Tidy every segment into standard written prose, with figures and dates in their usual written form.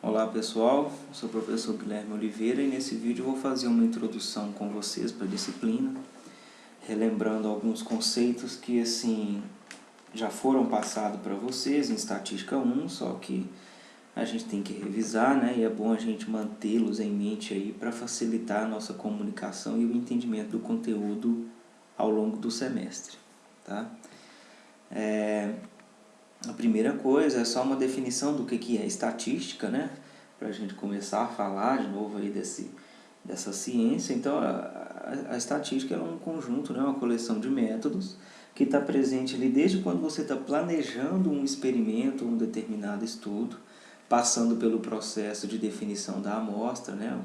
Olá pessoal, eu sou o professor Guilherme Oliveira e nesse vídeo eu vou fazer uma introdução com vocês para a disciplina, relembrando alguns conceitos que assim já foram passados para vocês em Estatística 1, só que a gente tem que revisar, né? E é bom a gente mantê-los em mente aí para facilitar a nossa comunicação e o entendimento do conteúdo ao longo do semestre, tá? A primeira coisa é só uma definição do que é estatística, né? Para a gente começar a falar de novo aí dessa ciência. Então, a estatística é um conjunto, né? Uma coleção de métodos que está presente ali desde quando você está planejando um experimento, um determinado estudo, passando pelo processo de definição da amostra, né?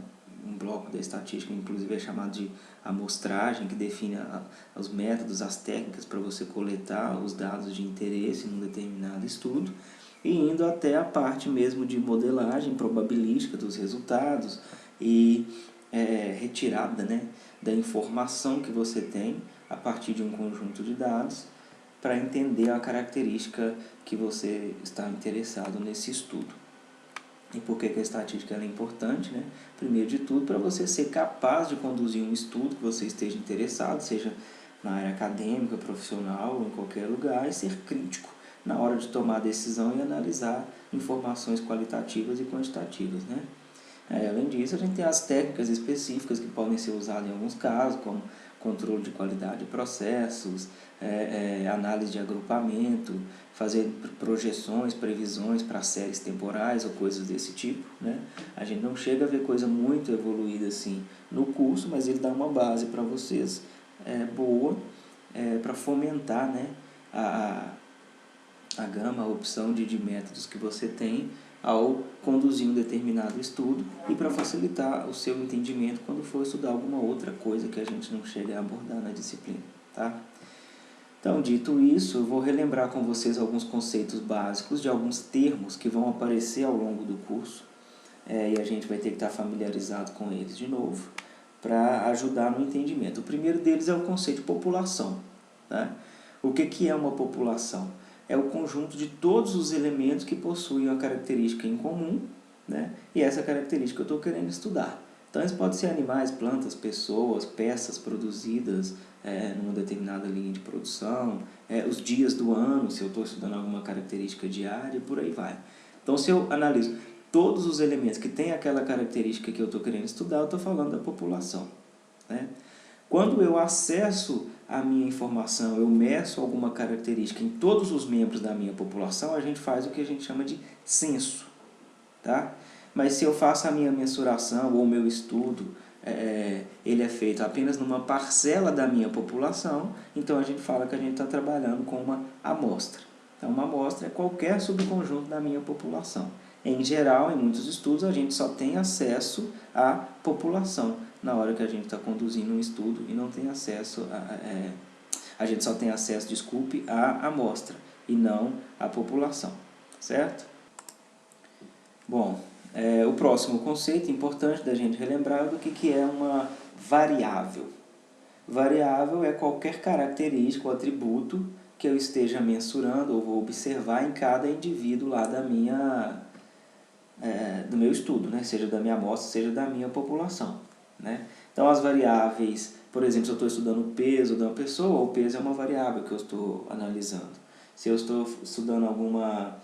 Um bloco da estatística, inclusive, é chamado de amostragem, que define os métodos, as técnicas para você coletar os dados de interesse num determinado estudo, e indo até a parte mesmo de modelagem probabilística dos resultados e retirada, né, da informação que você tem a partir de um conjunto de dados para entender a característica que você está interessado nesse estudo. E por que a estatística é importante, né? Primeiro de tudo, para você ser capaz de conduzir um estudo que você esteja interessado, seja na área acadêmica, profissional, ou em qualquer lugar, e ser crítico na hora de tomar decisão e analisar informações qualitativas e quantitativas, né? Além disso, a gente tem as técnicas específicas que podem ser usadas em alguns casos, como controle de qualidade de processos, análise de agrupamento, fazer projeções, previsões para séries temporais ou coisas desse tipo, né? A gente não chega a ver coisa muito evoluída assim no curso, mas ele dá uma base para vocês boa para fomentar, né, a gama, a opção de métodos que você tem ao conduzir um determinado estudo e para facilitar o seu entendimento quando for estudar alguma outra coisa que a gente não chega a abordar na disciplina, tá? Então, dito isso, eu vou relembrar com vocês alguns conceitos básicos de alguns termos que vão aparecer ao longo do curso e a gente vai ter que estar familiarizado com eles de novo para ajudar no entendimento. O primeiro deles é o conceito de população, tá? O que é uma população? É o conjunto de todos os elementos que possuem uma característica em comum, né? E essa característica eu estou querendo estudar. Então, isso pode ser animais, plantas, pessoas, peças produzidas numa determinada linha de produção, os dias do ano, se eu estou estudando alguma característica diária, por aí vai. Então, se eu analiso todos os elementos que têm aquela característica que eu estou querendo estudar, eu estou falando da população, né? Quando eu acesso a minha informação, eu meço alguma característica em todos os membros da minha população, a gente faz o que a gente chama de censo, tá? Mas se eu faço a minha mensuração ou o meu estudo, ele é feito apenas numa parcela da minha população, então a gente fala que a gente está trabalhando com uma amostra. Então, uma amostra é qualquer subconjunto da minha população. Em geral, em muitos estudos, a gente só tem acesso à população na hora que a gente está conduzindo um estudo e não tem acesso a gente só tem acesso, desculpe, à amostra e não à população, certo? Bom, o próximo conceito importante da gente relembrar é do que é uma variável. Variável é qualquer característica ou atributo que eu esteja mensurando ou vou observar em cada indivíduo lá do meu estudo, né? Seja da minha amostra, seja da minha população, né? Então, as variáveis, por exemplo, se eu estou estudando o peso de uma pessoa, o peso é uma variável que eu estou analisando. Se eu estou estudando uma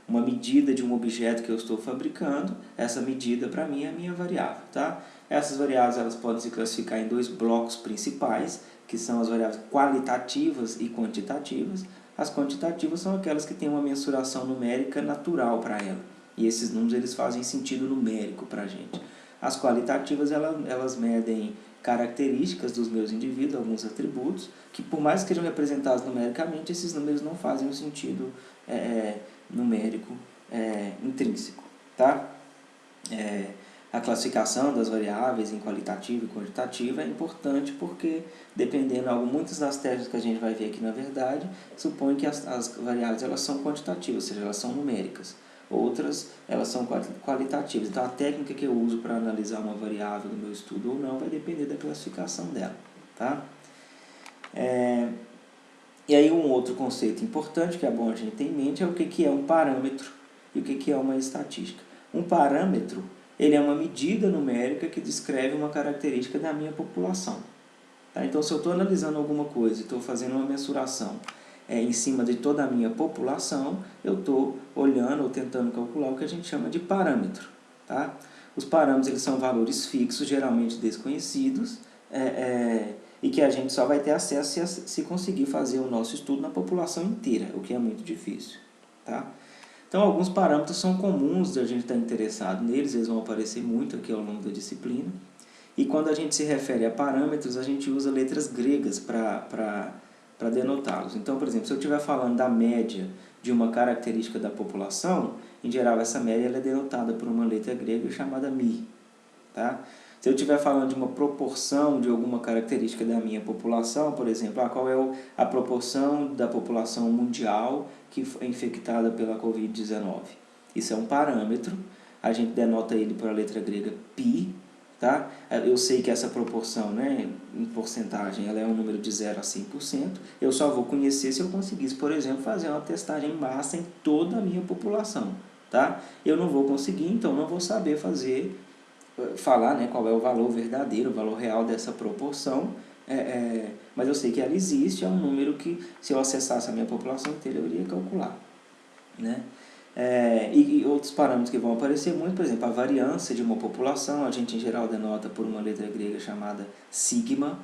medida de um objeto que eu estou fabricando, essa medida para mim é a minha variável, tá? Essas variáveis elas podem se classificar em dois blocos principais, que são as variáveis qualitativas e quantitativas. As quantitativas são aquelas que têm uma mensuração numérica natural para ela, e esses números eles fazem sentido numérico para a gente. As qualitativas elas medem características dos meus indivíduos, alguns atributos, que por mais que sejam representados numericamente, esses números não fazem um sentido numérico intrínseco, tá? A classificação das variáveis em qualitativa e quantitativa é importante porque, dependendo, muitas das técnicas que a gente vai ver aqui na verdade, supõe que as variáveis elas são quantitativas, ou seja, elas são numéricas. Outras, elas são qualitativas. Então, a técnica que eu uso para analisar uma variável no meu estudo ou não vai depender da classificação dela, tá? E aí, um outro conceito importante que é bom a gente ter em mente é o que é um parâmetro e o que é uma estatística. Um parâmetro, ele é uma medida numérica que descreve uma característica da minha população. Tá? Então, se eu estou analisando alguma coisa e estou fazendo uma mensuração em cima de toda a minha população, eu estou olhando ou tentando calcular o que a gente chama de parâmetro. Tá? Os parâmetros eles são valores fixos, geralmente desconhecidos, e que a gente só vai ter acesso se conseguir fazer o nosso estudo na população inteira, o que é muito difícil. Tá? Então, alguns parâmetros são comuns de a gente estar interessado neles, eles vão aparecer muito aqui ao longo da disciplina. E quando a gente se refere a parâmetros, a gente usa letras gregas para denotá-los. Então, por exemplo, se eu estiver falando da média de uma característica da população, em geral essa média ela é denotada por uma letra grega chamada mi. Tá? Se eu estiver falando de uma proporção de alguma característica da minha população, por exemplo, qual é a proporção da população mundial que é infectada pela Covid-19? Isso é um parâmetro, a gente denota ele por a letra grega π. Tá? Eu sei que essa proporção, né, em porcentagem, ela é um número de 0 a 100%. Eu só vou conhecer se eu conseguisse, por exemplo, fazer uma testagem em massa em toda a minha população. Tá? Eu não vou conseguir, então não vou saber falar, né, qual é o valor verdadeiro, o valor real dessa proporção, mas eu sei que ela existe, é um número que, se eu acessasse a minha população inteira, eu iria calcular. Né? E outros parâmetros que vão aparecer muito, por exemplo, a variância de uma população, a gente em geral denota por uma letra grega chamada sigma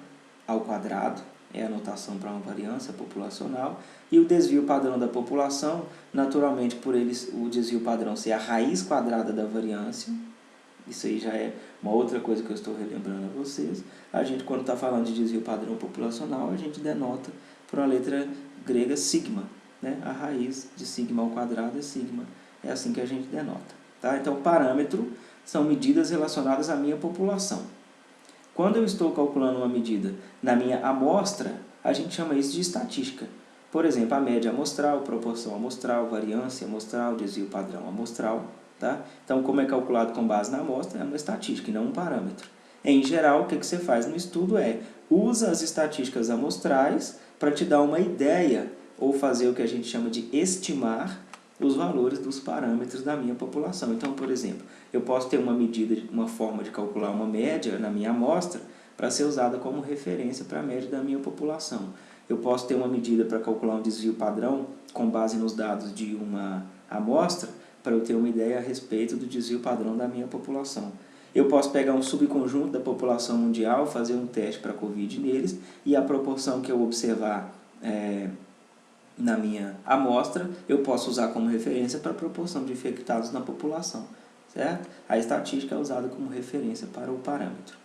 ao quadrado, é a notação para uma variância populacional, e o desvio padrão da população, naturalmente por o desvio padrão ser a raiz quadrada da variância, isso aí já é uma outra coisa que eu estou relembrando a vocês. A gente, quando está falando de desvio padrão populacional, a gente denota por uma letra grega sigma. Né? A raiz de sigma ao quadrado é sigma. É assim que a gente denota. Tá? Então, parâmetro são medidas relacionadas à minha população. Quando eu estou calculando uma medida na minha amostra, a gente chama isso de estatística. Por exemplo, a média amostral, proporção amostral, variância amostral, desvio padrão amostral. Tá? Então, como é calculado com base na amostra, é uma estatística e não um parâmetro. Em geral, o que você faz no estudo usa as estatísticas amostrais para te dar uma ideia ou fazer o que a gente chama de estimar os valores dos parâmetros da minha população. Então, por exemplo, eu posso ter uma medida, uma forma de calcular uma média na minha amostra para ser usada como referência para a média da minha população. Eu posso ter uma medida para calcular um desvio padrão com base nos dados de uma amostra para eu ter uma ideia a respeito do desvio padrão da minha população. Eu posso pegar um subconjunto da população mundial, fazer um teste para a Covid neles e a proporção que eu observar na minha amostra, eu posso usar como referência para a proporção de infectados na população, certo? A estatística é usada como referência para o parâmetro.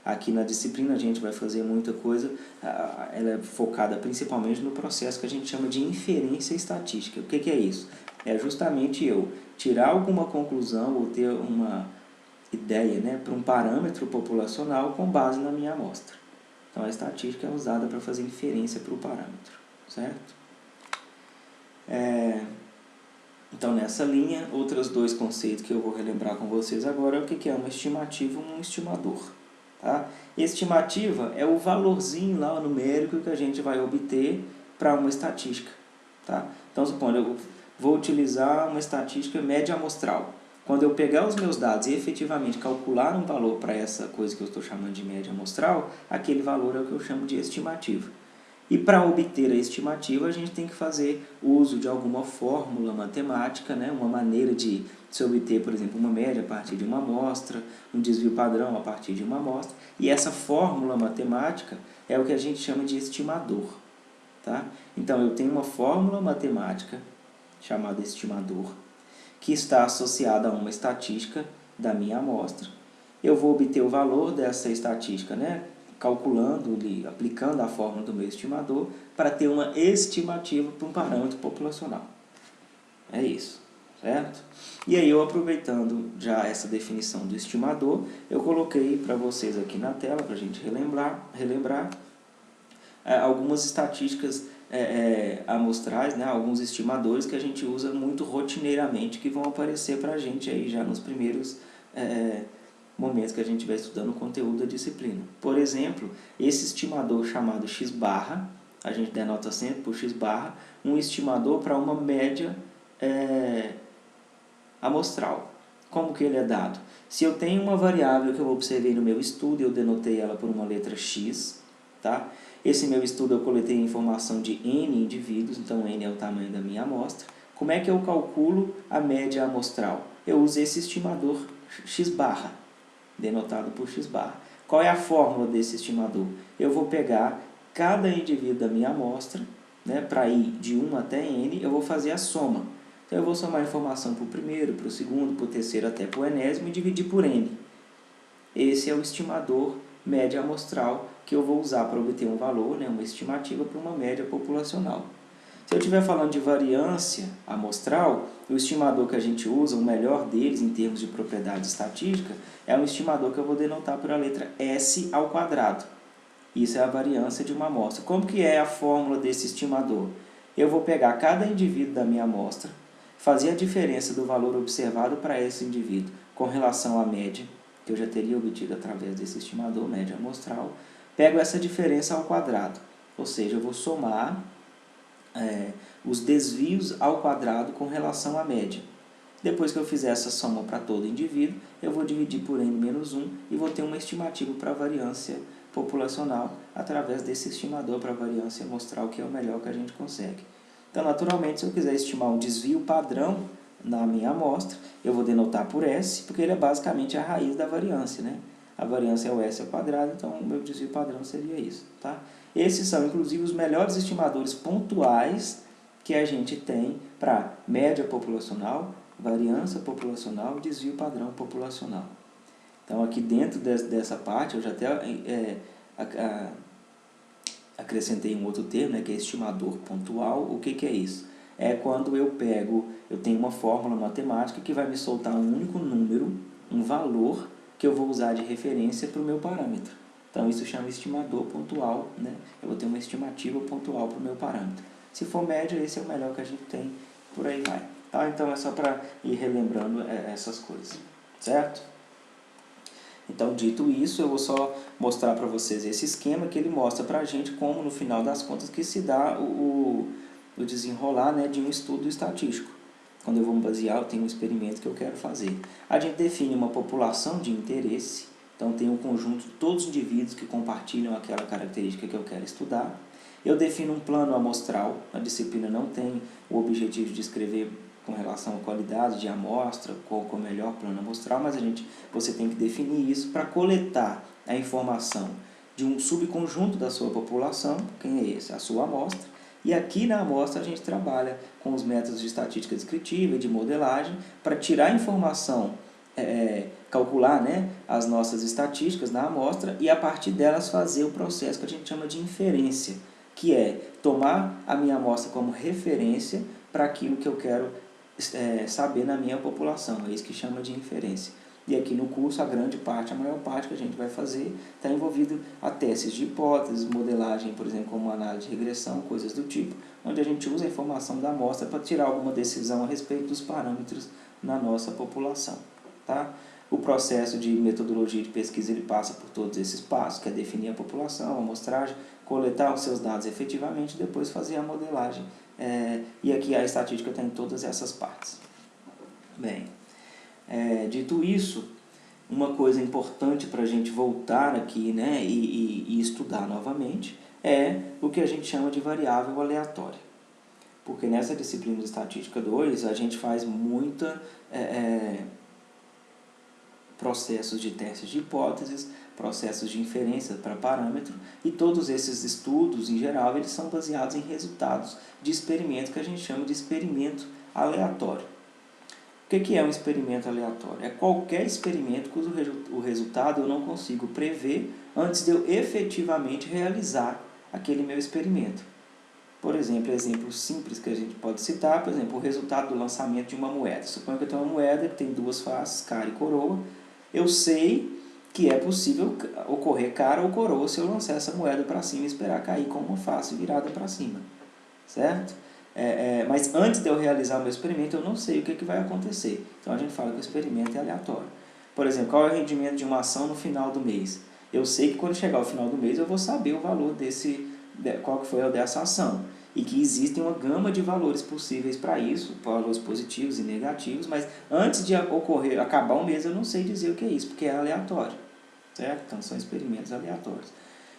Aqui na disciplina a gente vai fazer muita coisa, ela é focada principalmente no processo que a gente chama de inferência estatística. O que é isso? É justamente eu tirar alguma conclusão ou ter uma ideia, né, para um parâmetro populacional com base na minha amostra. Então a estatística é usada para fazer inferência para o parâmetro, certo? Então, nessa linha, outros dois conceitos que eu vou relembrar com vocês agora é o que é uma estimativa e um estimador. Tá? Estimativa é o valorzinho lá numérico que a gente vai obter para uma estatística. Tá? Então, supondo, eu vou utilizar uma estatística média amostral. Quando eu pegar os meus dados e efetivamente calcular um valor para essa coisa que eu estou chamando de média amostral, aquele valor é o que eu chamo de estimativa. E para obter a estimativa, a gente tem que fazer uso de alguma fórmula matemática, né? Uma maneira de se obter, por exemplo, uma média a partir de uma amostra, um desvio padrão a partir de uma amostra. E essa fórmula matemática é o que a gente chama de estimador. Tá? Então, eu tenho uma fórmula matemática chamada estimador, que está associada a uma estatística da minha amostra. Eu vou obter o valor dessa estatística, né? Calculando, aplicando a fórmula do meu estimador, para ter uma estimativa para um parâmetro populacional. É isso, certo? E aí, eu aproveitando já essa definição do estimador, eu coloquei para vocês aqui na tela, para a gente relembrar algumas estatísticas amostrais, né? Alguns estimadores que a gente usa muito rotineiramente, que vão aparecer para a gente aí já nos primeiros momentos que a gente vai estudando o conteúdo da disciplina. Por exemplo, esse estimador chamado x barra, a gente denota sempre por x barra, um estimador para uma média amostral. Como que ele é dado? Se eu tenho uma variável que eu observei no meu estudo, eu denotei ela por uma letra X, tá? Esse meu estudo eu coletei a informação de N indivíduos, então N é o tamanho da minha amostra. Como é que eu calculo a média amostral? Eu uso esse estimador X barra, denotado por X barra. Qual é a fórmula desse estimador? Eu vou pegar cada indivíduo da minha amostra, né, para ir de 1 até N, eu vou fazer a soma. Então, eu vou somar a informação para o primeiro, para o segundo, para o terceiro, até para o enésimo e dividir por N. Esse é o estimador média amostral que eu vou usar para obter um valor, né, uma estimativa para uma média populacional. Se eu estiver falando de variância amostral, o estimador que a gente usa, o melhor deles em termos de propriedade estatística, é um estimador que eu vou denotar por a letra S ao quadrado. Isso é a variância de uma amostra. Como que é a fórmula desse estimador? Eu vou pegar cada indivíduo da minha amostra, fazer a diferença do valor observado para esse indivíduo com relação à média, que eu já teria obtido através desse estimador, média amostral, pego essa diferença ao quadrado, ou seja, eu vou somar os desvios ao quadrado com relação à média. Depois que eu fizer essa soma para todo indivíduo, eu vou dividir por n-1 e vou ter uma estimativa para a variância populacional através desse estimador para a variância amostral, que é o melhor que a gente consegue. Então, naturalmente, se eu quiser estimar um desvio padrão na minha amostra, eu vou denotar por S, porque ele é basicamente a raiz da variância, né? A variância é o S ao quadrado, então o meu desvio padrão seria isso, tá? Esses são, inclusive, os melhores estimadores pontuais que a gente tem para média populacional, variância populacional e desvio padrão populacional. Então, aqui dentro dessa parte, eu já até acrescentei um outro termo, né, que é estimador pontual. O que é isso? É quando eu tenho uma fórmula matemática que vai me soltar um único número, um valor, que eu vou usar de referência para o meu parâmetro. Então, isso chama estimador pontual, né? Eu vou ter uma estimativa pontual para o meu parâmetro. Se for média, esse é o melhor que a gente tem, por aí vai. Tá? Então, é só para ir relembrando essas coisas, certo? Então, dito isso, eu vou só mostrar para vocês esse esquema que ele mostra para a gente como, no final das contas, que se dá o desenrolar, né, de um estudo estatístico. Quando eu vou me basear, eu tenho um experimento que eu quero fazer. A gente define uma população de interesse, então tem um conjunto de todos os indivíduos que compartilham aquela característica que eu quero estudar. Eu defino um plano amostral, a disciplina não tem o objetivo de escrever com relação à qualidade de amostra, qual é o melhor plano amostral, mas você tem que definir isso para coletar a informação de um subconjunto da sua população. Quem é esse? A sua amostra. E aqui na amostra a gente trabalha com os métodos de estatística descritiva e de modelagem para tirar a informação, calcular, né, as nossas estatísticas na amostra e a partir delas fazer o processo que a gente chama de inferência, que é tomar a minha amostra como referência para aquilo que eu quero saber na minha população. É isso que chama de inferência. E aqui no curso, a maior parte que a gente vai fazer está envolvido a testes de hipóteses, modelagem, por exemplo, como análise de regressão, coisas do tipo, onde a gente usa a informação da amostra para tirar alguma decisão a respeito dos parâmetros na nossa população. Tá? O processo de metodologia de pesquisa ele passa por todos esses passos, que é definir a população, a amostragem, coletar os seus dados efetivamente, depois fazer a modelagem. E aqui a estatística tem todas essas partes. Bem, dito isso, uma coisa importante para a gente voltar aqui, né, e estudar novamente é o que a gente chama de variável aleatória. Porque nessa disciplina de Estatística 2 a gente faz muita processos de testes de hipóteses, processos de inferência para parâmetro, e todos esses estudos, em geral, eles são baseados em resultados de experimento que a gente chama de experimento aleatório. O que é um experimento aleatório? É qualquer experimento cujo o resultado eu não consigo prever antes de eu efetivamente realizar aquele meu experimento. Por exemplo, exemplos simples que a gente pode citar, por exemplo, o resultado do lançamento de uma moeda. Suponha que eu tenho uma moeda que tem duas faces, cara e coroa. Eu sei que é possível ocorrer cara ou coroa se eu lançar essa moeda para cima e esperar cair com uma face virada para cima, certo? Mas antes de eu realizar o meu experimento, eu não sei o que vai acontecer. Então, a gente fala que o experimento é aleatório. Por exemplo, qual é o rendimento de uma ação no final do mês? Eu sei que quando chegar ao final do mês, eu vou saber o valor qual que foi o dessa ação. e que existe uma gama de valores possíveis para isso, valores positivos e negativos, mas antes de acabar o mês eu não sei dizer o que é isso, porque é aleatório, certo? Então são experimentos aleatórios.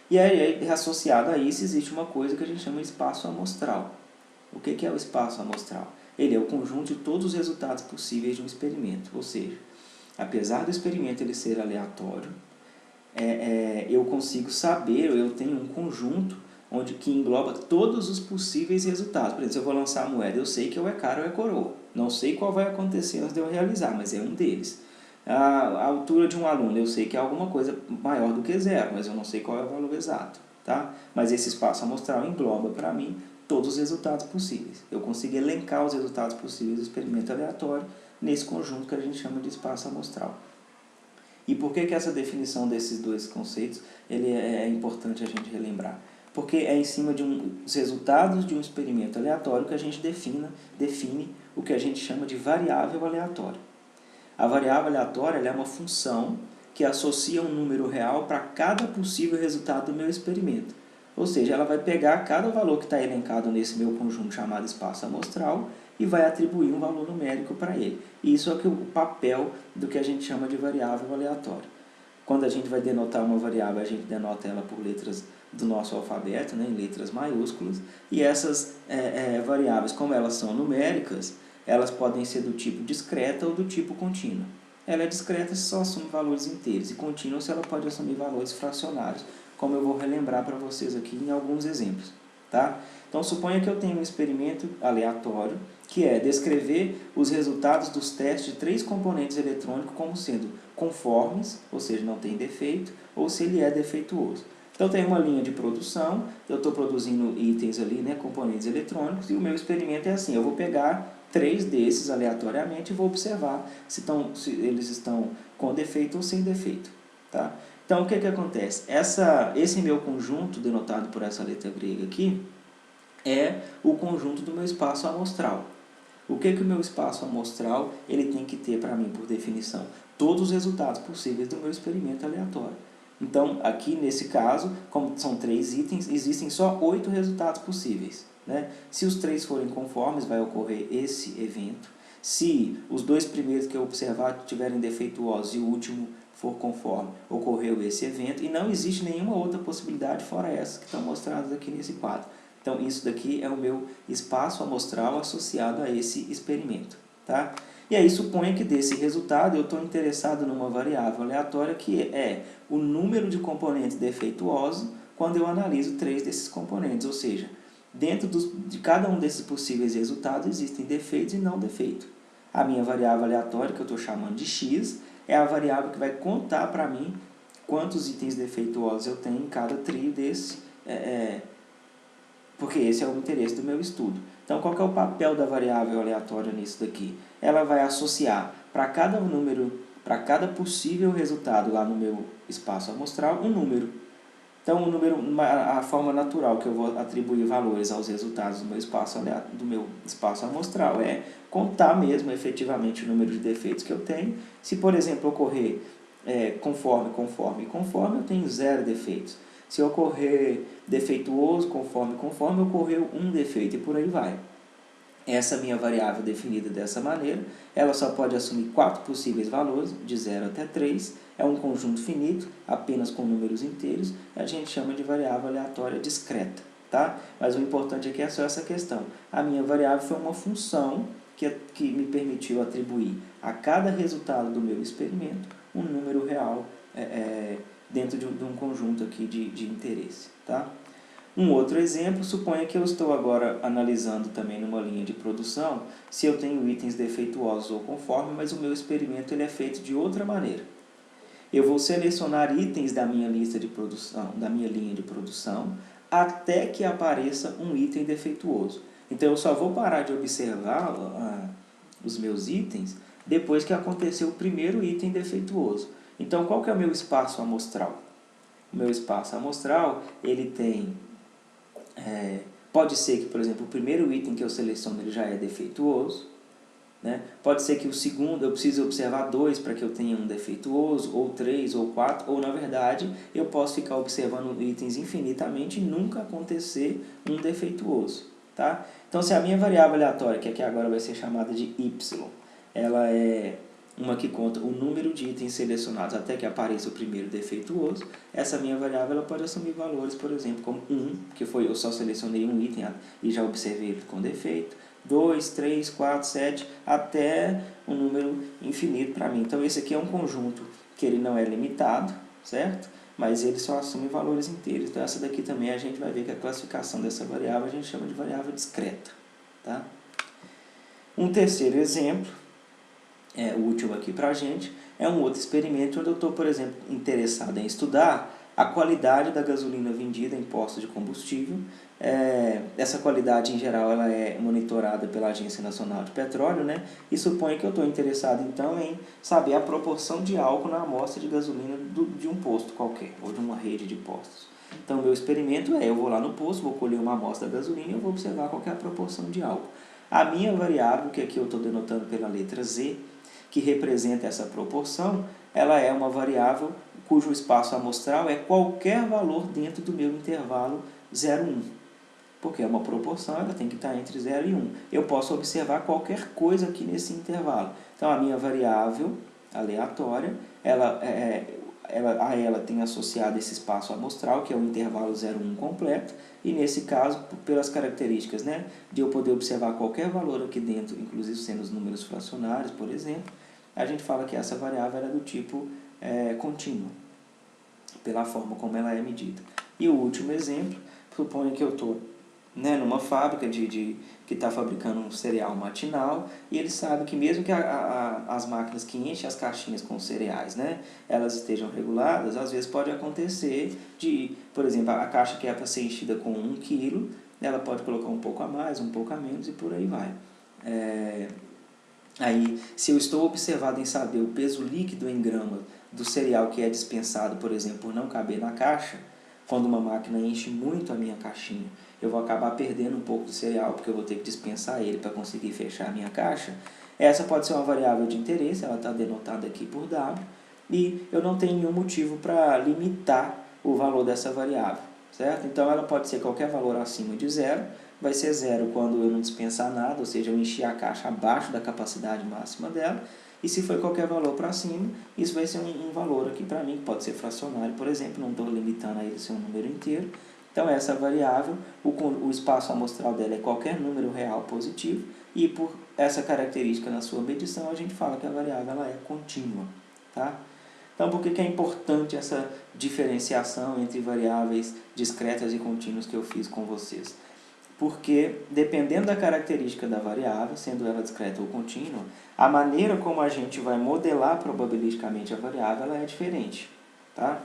E aí, associado a isso, existe uma coisa que a gente chama de espaço amostral. O que é o espaço amostral? Ele é o conjunto de todos os resultados possíveis de um experimento, ou seja, apesar do experimento ele ser aleatório, eu consigo saber, eu tenho um conjunto que engloba todos os possíveis resultados. Por exemplo, se eu vou lançar a moeda, eu sei que ou é cara ou é coroa. Não sei qual vai acontecer antes de eu realizar, mas é um deles. A altura de um aluno, eu sei que é alguma coisa maior do que zero, mas eu não sei qual é o valor exato. Tá? Mas esse espaço amostral engloba para mim todos os resultados possíveis. Eu consigo elencar os resultados possíveis do experimento aleatório nesse conjunto que a gente chama de espaço amostral. E por que essa definição desses dois conceitos é importante a gente relembrar? Porque é em cima dos resultados de um experimento aleatório que a gente define o que a gente chama de variável aleatória. A variável aleatória é uma função que associa um número real para cada possível resultado do meu experimento. Ou seja, ela vai pegar cada valor que está elencado nesse meu conjunto chamado espaço amostral e vai atribuir um valor numérico para ele. E isso é o papel do que a gente chama de variável aleatória. Quando a gente vai denotar uma variável, a gente denota ela por letras do nosso alfabeto, né, em letras maiúsculas, e essas variáveis, como elas são numéricas, elas podem ser do tipo discreta ou do tipo contínua. Ela é discreta se só assume valores inteiros, e contínua se ela pode assumir valores fracionários, como eu vou relembrar para vocês aqui em alguns exemplos. Tá? Então, suponha que eu tenho um experimento aleatório, que é descrever os resultados dos testes de 3 componentes eletrônicos como sendo conformes, ou seja, não tem defeito, ou se ele é defeituoso. Então, tem uma linha de produção, eu estou produzindo itens ali, né, componentes eletrônicos, e o meu experimento é assim, eu vou pegar 3 desses aleatoriamente e vou observar se eles estão com defeito ou sem defeito. Tá? Então, o que acontece? Esse meu conjunto, denotado por essa letra grega aqui, é o conjunto do meu espaço amostral. O que o meu espaço amostral ele tem que ter para mim, por definição? Todos os resultados possíveis do meu experimento aleatório. Então, aqui nesse caso, como são 3 itens, existem só 8 resultados possíveis. Né? Se os 3 forem conformes, vai ocorrer esse evento. Se os 2 primeiros que eu observar estiverem defeituosos e o último for conforme, ocorreu esse evento. E não existe nenhuma outra possibilidade fora essas que estão mostradas aqui nesse quadro. Então, isso daqui é o meu espaço amostral associado a esse experimento. Tá? E aí, suponha que desse resultado eu estou interessado numa variável aleatória que é o número de componentes defeituosos quando eu analiso 3 desses componentes. Ou seja, dentro de cada um desses possíveis resultados existem defeitos e não defeitos. A minha variável aleatória, que eu estou chamando de x, é a variável que vai contar para mim quantos itens defeituosos eu tenho em cada trio desse, porque esse é o interesse do meu estudo. Então, qual que é o papel da variável aleatória nisso daqui? Ela vai associar para cada número, para cada possível resultado lá no meu espaço amostral, um número. Então, a forma natural que eu vou atribuir valores aos resultados do meu espaço amostral é contar mesmo efetivamente o número de defeitos que eu tenho. Se, por exemplo, ocorrer conforme, eu tenho 0 defeitos. Se ocorrer defeituoso, conforme, ocorreu 1 defeito e por aí vai. Essa minha variável definida dessa maneira, ela só pode assumir 4 possíveis valores, de 0 até 3, é um conjunto finito, apenas com números inteiros, a gente chama de variável aleatória discreta. Tá? Mas o importante aqui é só essa questão. A minha variável foi uma função que me permitiu atribuir a cada resultado do meu experimento um número real dentro de um conjunto aqui de interesse. Tá? Um outro exemplo, suponha que eu estou agora analisando também numa linha de produção se eu tenho itens defeituosos ou conformes, mas o meu experimento ele é feito de outra maneira. Eu vou selecionar itens da minha lista de produção, da minha linha de produção, até que apareça um item defeituoso. Então, eu só vou parar de observar os meus itens depois que aconteceu o primeiro item defeituoso. Então, qual que é o meu espaço amostral? O meu espaço amostral, ele tem... pode ser que, por exemplo, o primeiro item que eu seleciono ele já é defeituoso. Né? Pode ser que o segundo eu precise observar 2 para que eu tenha um defeituoso, ou 3, ou 4, ou na verdade eu posso ficar observando itens infinitamente e nunca acontecer um defeituoso. Tá? Então, se a minha variável aleatória, que aqui agora vai ser chamada de y, ela é uma que conta o número de itens selecionados até que apareça o primeiro defeituoso, essa minha variável ela pode assumir valores, por exemplo, como 1, que foi eu só selecionei um item e já observei ele com defeito, 2, 3, 4, 7, até um número infinito para mim. Então, esse aqui é um conjunto que ele não é limitado, certo? Mas ele só assume valores inteiros. Então, essa daqui também a gente vai ver que a classificação dessa variável a gente chama de variável discreta. Tá? Um terceiro exemplo, o último aqui para a gente, é um outro experimento onde eu estou, por exemplo, interessado em estudar a qualidade da gasolina vendida em postos de combustível. Essa qualidade, em geral, ela é monitorada pela Agência Nacional de Petróleo, né? E supõe que eu estou interessado, então, em saber a proporção de álcool na amostra de gasolina de um posto qualquer, ou de uma rede de postos. Então, o meu experimento eu vou lá no posto, vou colher uma amostra da gasolina e eu vou observar qual que é a proporção de álcool. A minha variável, que aqui eu estou denotando pela letra Z, que representa essa proporção, ela é uma variável cujo espaço amostral é qualquer valor dentro do meu intervalo 0, 1. Porque é uma proporção, ela tem que estar entre 0 e 1. Eu posso observar qualquer coisa aqui nesse intervalo. Então, a minha variável aleatória, a ela tem associado esse espaço amostral, que é o intervalo 0, 1 completo, e nesse caso, pelas características, né, de eu poder observar qualquer valor aqui dentro, inclusive sendo os números fracionários, por exemplo, a gente fala que essa variável é do tipo contínua, pela forma como ela é medida. E o último exemplo, suponha que eu estou numa fábrica que está fabricando um cereal matinal, e ele sabe que mesmo que as máquinas que enchem as caixinhas com cereais, elas estejam reguladas, às vezes pode acontecer de, por exemplo, a caixa que é para ser enchida com 1 kg, ela pode colocar um pouco a mais, um pouco a menos e por aí vai. Aí, se eu estou observado em saber o peso líquido em gramas do cereal que é dispensado, por exemplo, por não caber na caixa, quando uma máquina enche muito a minha caixinha, eu vou acabar perdendo um pouco do cereal, porque eu vou ter que dispensar ele para conseguir fechar a minha caixa. Essa pode ser uma variável de interesse, ela está denotada aqui por W, e eu não tenho nenhum motivo para limitar o valor dessa variável, certo? Então, ela pode ser qualquer valor acima de 0, vai ser 0 quando eu não dispensar nada, ou seja, eu encher a caixa abaixo da capacidade máxima dela, e se for qualquer valor para cima, isso vai ser um valor aqui para mim, que pode ser fracionário, por exemplo, não estou limitando a ele ser um número inteiro. Então, essa variável, o espaço amostral dela é qualquer número real positivo, e por essa característica na sua medição, a gente fala que a variável ela é contínua. Tá? Então, por que é importante essa diferenciação entre variáveis discretas e contínuas que eu fiz com vocês? Porque, dependendo da característica da variável, sendo ela discreta ou contínua, a maneira como a gente vai modelar probabilisticamente a variável ela é diferente. Tá?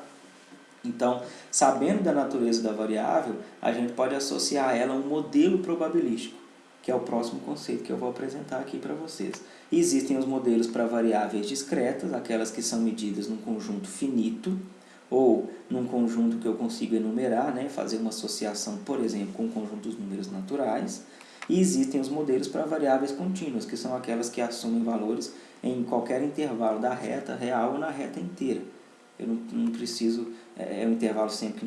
Então, sabendo da natureza da variável, a gente pode associar a ela um modelo probabilístico, que é o próximo conceito que eu vou apresentar aqui para vocês. Existem os modelos para variáveis discretas, aquelas que são medidas num conjunto finito, ou num conjunto que eu consigo enumerar, fazer uma associação, por exemplo, com o conjunto dos números naturais. E existem os modelos para variáveis contínuas, que são aquelas que assumem valores em qualquer intervalo da reta real ou na reta inteira. Eu não preciso, um intervalo sempre que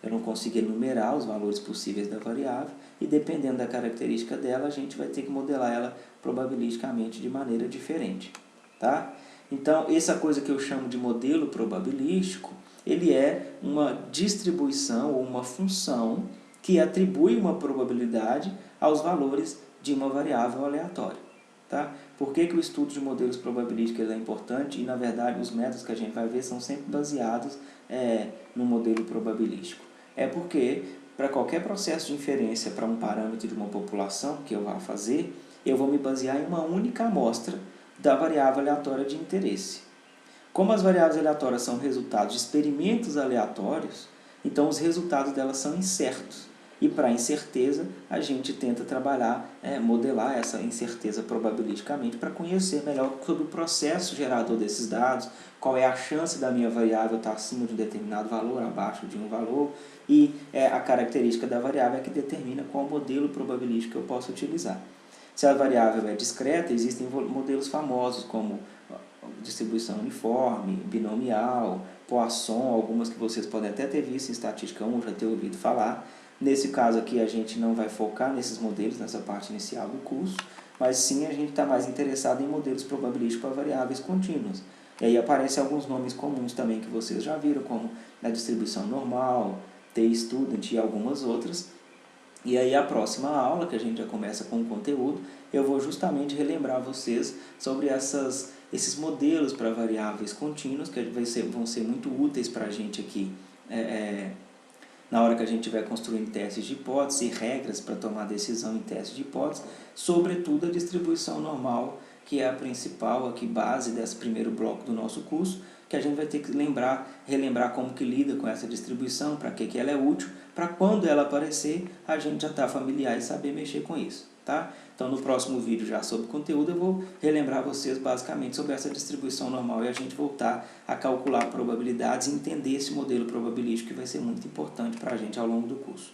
eu não consigo enumerar os valores possíveis da variável, e dependendo da característica dela, a gente vai ter que modelar ela probabilisticamente de maneira diferente. Tá? Então, essa coisa que eu chamo de modelo probabilístico, ele é uma distribuição ou uma função que atribui uma probabilidade aos valores de uma variável aleatória. Tá? Por que o estudo de modelos probabilísticos é importante? E, na verdade, os métodos que a gente vai ver são sempre baseados no modelo probabilístico. É porque, para qualquer processo de inferência para um parâmetro de uma população que eu vá fazer, eu vou me basear em uma única amostra da variável aleatória de interesse. Como as variáveis aleatórias são resultados de experimentos aleatórios, então os resultados delas são incertos. E para a incerteza, a gente tenta trabalhar, modelar essa incerteza probabilisticamente para conhecer melhor sobre o processo gerador desses dados, qual é a chance da minha variável estar acima de um determinado valor, abaixo de um valor, e a característica da variável é que determina qual modelo probabilístico que eu posso utilizar. Se a variável é discreta, existem modelos famosos como distribuição uniforme, binomial, Poisson, algumas que vocês podem até ter visto em estatística 1, já ter ouvido falar. Nesse caso aqui a gente não vai focar nesses modelos, nessa parte inicial do curso, mas sim a gente está mais interessado em modelos probabilísticos para variáveis contínuas. E aí aparecem alguns nomes comuns também que vocês já viram, como a distribuição normal, T-student e algumas outras. E aí a próxima aula, que a gente já começa com o conteúdo, eu vou justamente relembrar vocês sobre esses modelos para variáveis contínuas, que vão ser muito úteis para a gente aqui na hora que a gente estiver construindo testes de hipótese e regras para tomar decisão em testes de hipótese, sobretudo a distribuição normal, que é a principal aqui, base desse primeiro bloco do nosso curso, que a gente vai ter que relembrar como que lida com essa distribuição, para que ela é útil, para quando ela aparecer, a gente já está familiar e saber mexer com isso, tá? Então, no próximo vídeo, já sobre conteúdo, eu vou relembrar vocês basicamente sobre essa distribuição normal e a gente voltar a calcular probabilidades e entender esse modelo probabilístico que vai ser muito importante para a gente ao longo do curso,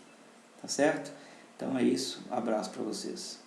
tá certo? Então é isso, um abraço para vocês.